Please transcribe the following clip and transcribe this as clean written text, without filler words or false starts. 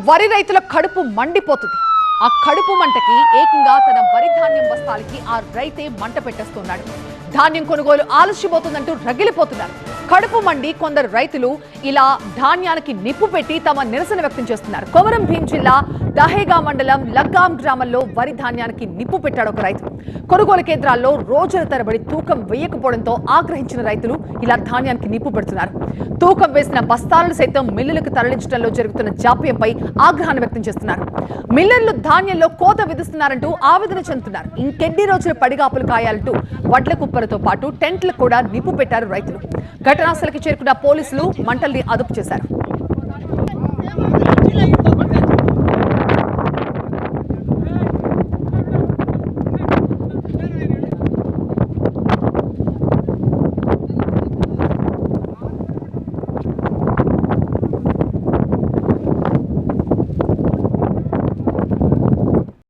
వరి రైతుల కడుపు మండిపోతుంది. ఆ కడుపు మంటకి ఏకంగా తన వరి ధాన్యం బస్తాలకి ఆ రైతే మంట పెట్టేస్తున్నాడు. ధాన్యం కొనుగోలు ఆలస్యమవుతుందంటూ రగిలిపోతున్నారు. కడుపు మండి కొందరు రైతులు ఇలా ధాన్యానికి నిప్పు పెట్టి తమ నిరసన వ్యక్తం చేస్తున్నారు. కొమరం భీం జిల్లా దహేగా మండలం లగ్గాం గ్రామంలో వరి ధాన్యానికి నిప్పు పెట్టాడు ఒక రైతు. కొనుగోలు కేంద్రాల్లో రోజుల తరబడి తూకం వేయకపోవడంతో ఆగ్రహించిన రైతులు ఇలా ధాన్యానికి నిప్పు పెడుతున్నారు. తూకం వేసిన బస్తాలను సైతం మిల్లులకు తరలించడంలో జరుగుతున్న జాప్యంపై ఆగ్రహాన్ని వ్యక్తం చేస్తున్నారు. మిల్లర్లు ధాన్యంలో కోత విధిస్తున్నారంటూ ఆవేదన చెందుతున్నారు. ఇంకెన్ని రోజులు పడిగాపులు కాయాలంటూ వడ్ల కుప్పలతో పాటు టెంట్లకు కూడా నిప్పు పెట్టారు రైతులు. ఘటనాస్థలికి చేరుకున్న పోలీసులు మంటల్ని అదుపు చేశారు.